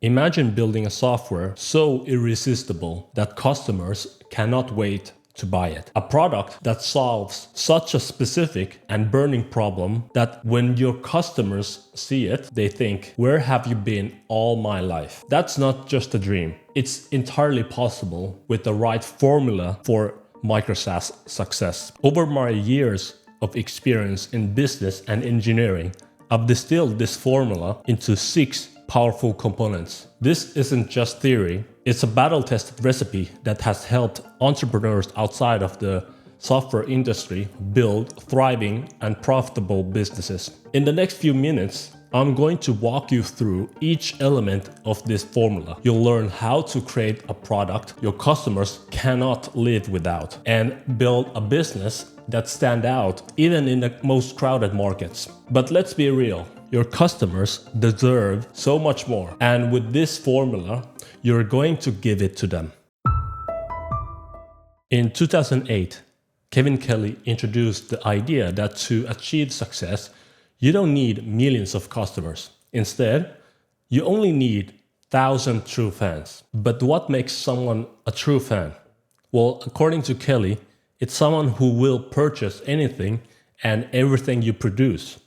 Imagine building a software so irresistible that customers cannot wait to buy it. A product that solves such a specific and burning problem that when your customers see it, they think, where have you been all my life? That's not just a dream. It's entirely possible with the right formula for Micro-SaaS success. Over my years of experience in business and engineering, I've distilled this formula into 6 powerful components. This isn't just theory, it's a battle-tested recipe that has helped entrepreneurs outside of the software industry build thriving and profitable businesses. In the next few minutes, I'm going to walk you through each element of this formula. You'll learn how to create a product your customers cannot live without and build a business that stands out even in the most crowded markets. But let's be real, your customers deserve so much more. And with this formula, you're going to give it to them. In 2008, Kevin Kelly introduced the idea that to achieve success, you don't need millions of customers. Instead, you only need 1,000 true fans. But what makes someone a true fan? Well, according to Kelly, it's someone who will purchase anything and everything you produce.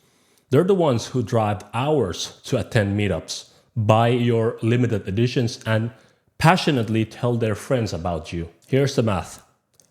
They're the ones who drive hours to attend meetups, buy your limited editions, and passionately tell their friends about you. Here's the math.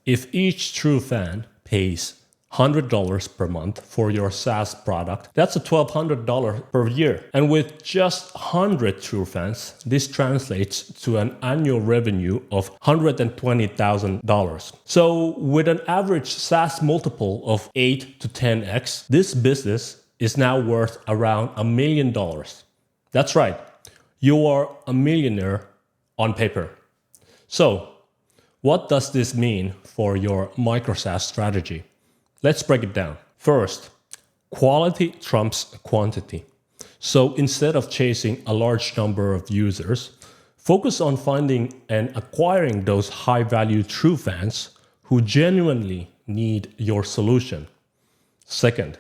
If each true fan pays $100 per month for your SaaS product, that's a $1,200 per year. And with just 100 true fans, this translates to an annual revenue of $120,000. So with an average SaaS multiple of 8 to 10x, this business is now worth around $1 million. That's right, you are a millionaire on paper. So what does this mean for your Micro-SaaS strategy? Let's break it down. First, quality trumps quantity. So instead of chasing a large number of users, focus on finding and acquiring those high-value true fans who genuinely need your solution. Second,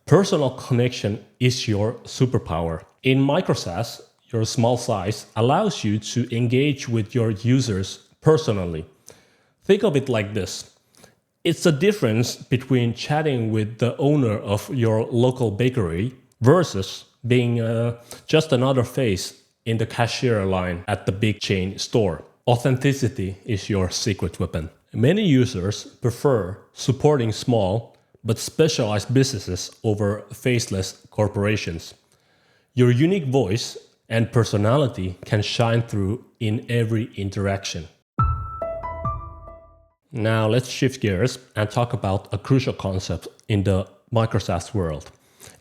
personal connection is your superpower. In Micro-SaaS, your small size allows you to engage with your users personally. Think of it like this. It's the difference between chatting with the owner of your local bakery versus being just another face in the cashier line at the big chain store. Authenticity is your secret weapon. Many users prefer supporting small but specialized businesses over faceless corporations. Your unique voice and personality can shine through in every interaction. Now let's shift gears and talk about a crucial concept in the Micro-SaaS world.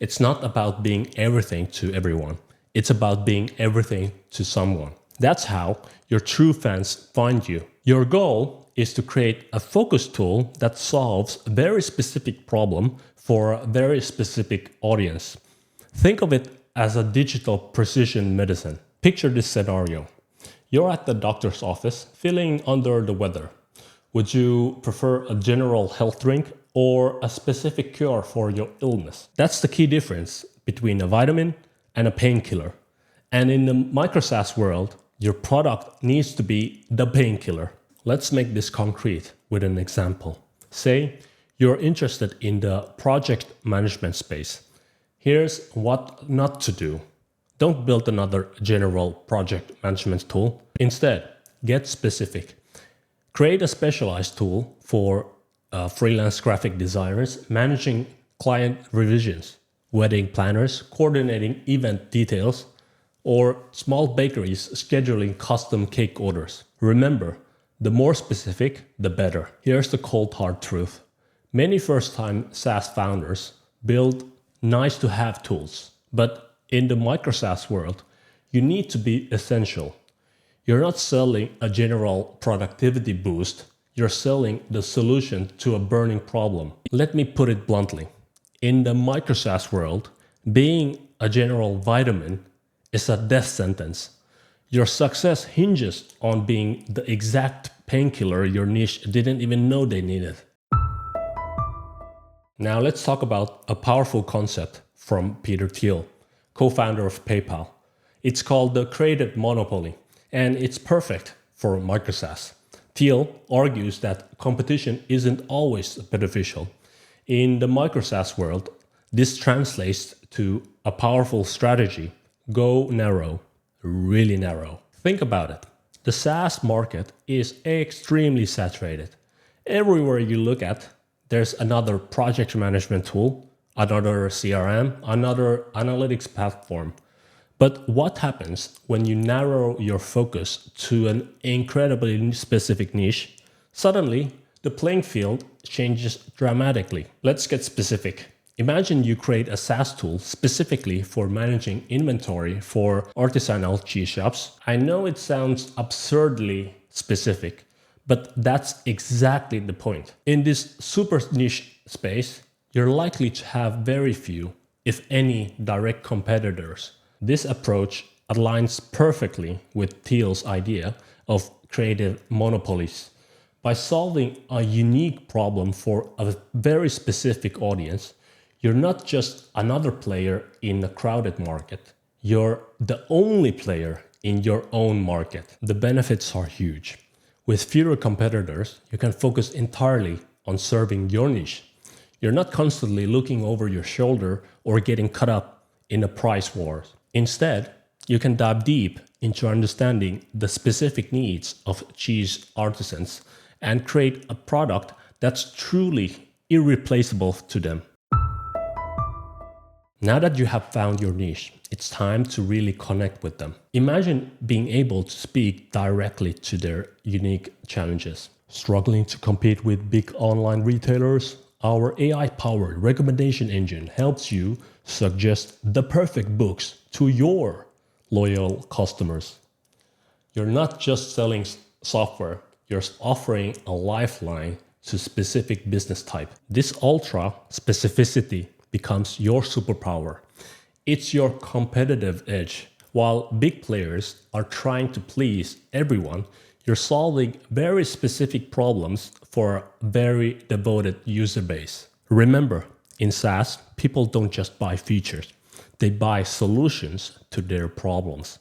It's not about being everything to everyone. It's about being everything to someone. That's how your true fans find you. Your goal is to create a focus tool that solves a very specific problem for a very specific audience. Think of it as a digital precision medicine. Picture this scenario. You're at the doctor's office feeling under the weather. Would you prefer a general health drink or a specific cure for your illness? That's the key difference between a vitamin and a painkiller. And in the Micro-SaaS world, your product needs to be the painkiller. Let's make this concrete with an example. Say you're interested in the project management space. Here's what not to do. Don't build another general project management tool. Instead, get specific. Create a specialized tool for freelance graphic designers managing client revisions, wedding planners coordinating event details, or small bakeries scheduling custom cake orders. Remember, the more specific, the better. Here's the cold hard truth. Many first-time SaaS founders build nice-to-have tools, but in the Micro-SaaS world, you need to be essential. You're not selling a general productivity boost, you're selling the solution to a burning problem. Let me put it bluntly. In the Micro-SaaS world, being a general vitamin is a death sentence. Your success hinges on being the exact painkiller your niche didn't even know they needed. Now let's talk about a powerful concept from Peter Thiel, co-founder of PayPal. It's called the creative monopoly, and it's perfect for Micro-SaaS. Thiel argues that competition isn't always beneficial. In the Micro-SaaS world, this translates to a powerful strategy: go narrow, really narrow. Think about it. The SaaS market is extremely saturated. Everywhere you look at, there's another project management tool, another CRM, another analytics platform. But what happens when you narrow your focus to an incredibly specific niche? Suddenly, the playing field changes dramatically. Let's get specific. Imagine you create a SaaS tool specifically for managing inventory for artisanal cheese shops. I know it sounds absurdly specific, but that's exactly the point. In this super niche space, you're likely to have very few, if any, direct competitors. This approach aligns perfectly with Thiel's idea of creative monopolies. By solving a unique problem for a very specific audience, you're not just another player in a crowded market. You're the only player in your own market. The benefits are huge. With fewer competitors, you can focus entirely on serving your niche. You're not constantly looking over your shoulder or getting caught up in a price war. Instead, you can dive deep into understanding the specific needs of cheese artisans and create a product that's truly irreplaceable to them. Now that you have found your niche, it's time to really connect with them. Imagine being able to speak directly to their unique challenges. Struggling to compete with big online retailers? Our AI-powered recommendation engine helps you suggest the perfect books to your loyal customers. You're not just selling software, you're offering a lifeline to specific business type. This ultra specificity becomes your superpower. It's your competitive edge. While big players are trying to please everyone, you're solving very specific problems for a very devoted user base. Remember, in SaaS, people don't just buy features, they buy solutions to their problems.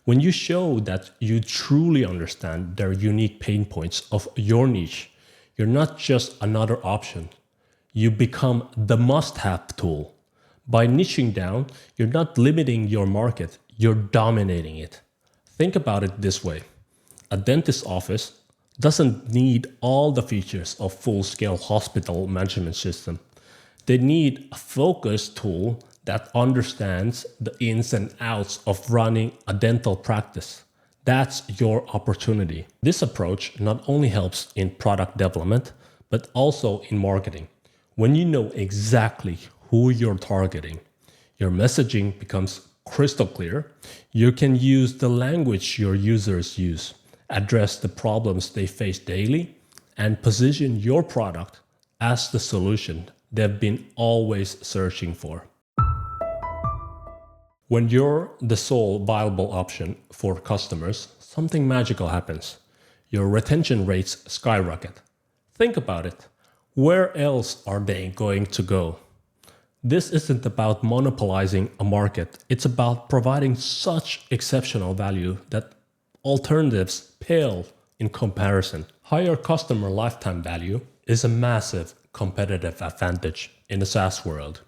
When you show that you truly understand their unique pain points of your niche, you're not just another option. You become the must-have tool. By niching down, you're not limiting your market, you're dominating it. Think about it this way. A dentist's office doesn't need all the features of full-scale hospital management system. They need a focused tool that understands the ins and outs of running a dental practice. That's your opportunity. This approach not only helps in product development, but also in marketing. When you know exactly who you're targeting, your messaging becomes crystal clear. You can use the language your users use, address the problems they face daily, and position your product as the solution they've been always searching for. When you're the sole viable option for customers, something magical happens. Your retention rates skyrocket. Think about it. Where else are they going to go? This isn't about monopolizing a market. It's about providing such exceptional value that alternatives pale in comparison. Higher customer lifetime value is a massive competitive advantage in the SaaS world.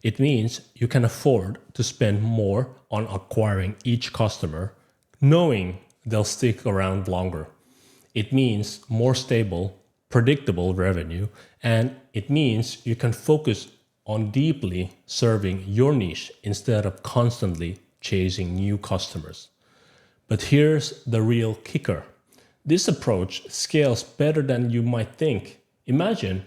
It means you can afford to spend more on acquiring each customer, knowing they'll stick around longer. It means more stable, predictable revenue, and it means you can focus on deeply serving your niche instead of constantly chasing new customers. But here's the real kicker. This approach scales better than you might think. Imagine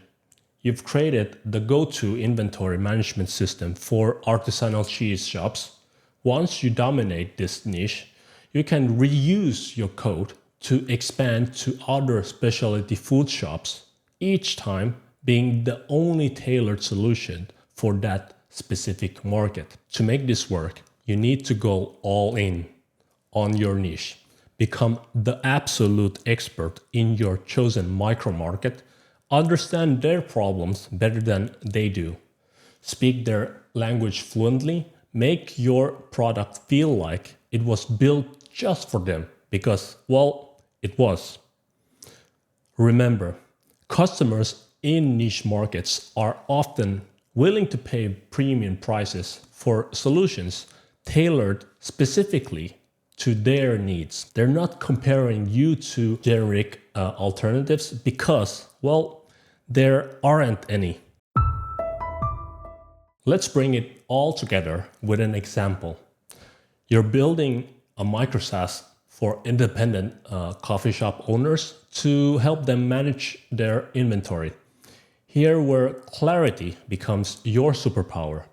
you've created the go-to inventory management system for artisanal cheese shops. Once you dominate this niche, you can reuse your code to expand to other specialty food shops, each time being the only tailored solution for that specific market. To make this work, you need to go all in on your niche. Become the absolute expert in your chosen micro market. Understand their problems better than they do. Speak their language fluently. Make your product feel like it was built just for them because, well, it was. Remember, customers in niche markets are often willing to pay premium prices for solutions tailored specifically to their needs. They're not comparing you to generic alternatives because, well, there aren't any. Let's bring it all together with an example. You're building a Micro-SaaS for independent coffee shop owners to help them manage their inventory. Here where clarity becomes your superpower.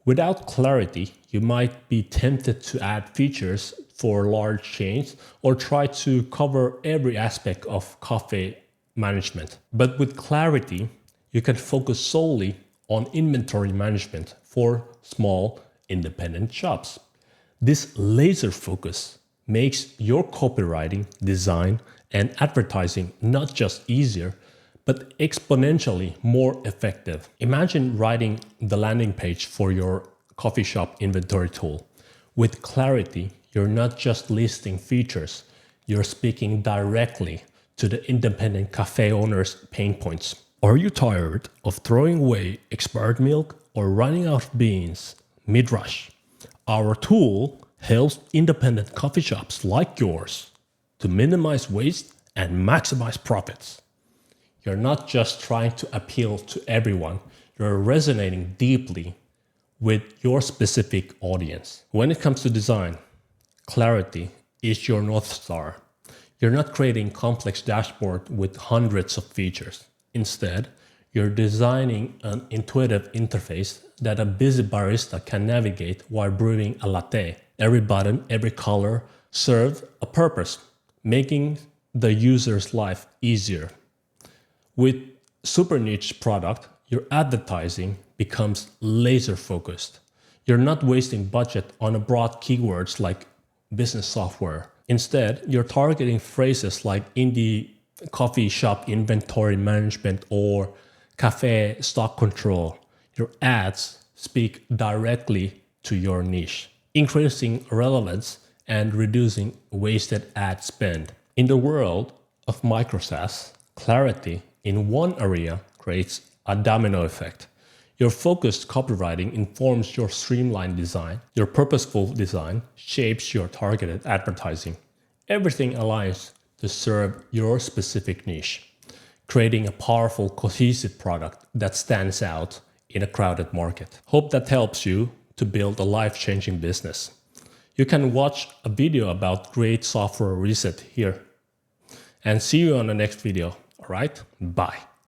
Without clarity, you might be tempted to add features for large chains or try to cover every aspect of coffee management. But with clarity, you can focus solely on inventory management for small independent shops. This laser focus makes your copywriting, design, and advertising not just easier, but exponentially more effective. Imagine writing the landing page for your coffee shop inventory tool. With clarity, you're not just listing features, you're speaking directly to the independent cafe owner's pain points. Are you tired of throwing away expired milk or running out of beans mid-rush? Our tool helps independent coffee shops like yours to minimize waste and maximize profits. You're not just trying to appeal to everyone, you're resonating deeply with your specific audience. When it comes to design, clarity is your North Star. You're not creating complex dashboard with hundreds of features. Instead, you're designing an intuitive interface that a busy barista can navigate while brewing a latte. Every button, every color serves a purpose, making the user's life easier. With super niche product, your advertising becomes laser focused. You're not wasting budget on a broad keywords like business software. Instead, you're targeting phrases like indie coffee shop inventory management or cafe stock control. Your ads speak directly to your niche, increasing relevance and reducing wasted ad spend. In the world of Micro-SaaS, clarity in one area creates a domino effect. Your focused copywriting informs your streamlined design. Your purposeful design shapes your targeted advertising. Everything aligns to serve your specific niche, creating a powerful, cohesive product that stands out in a crowded market. Hope that helps you to build a life-changing business. You can watch a video about Great Software Reset here. And see you on the next video. All right, bye.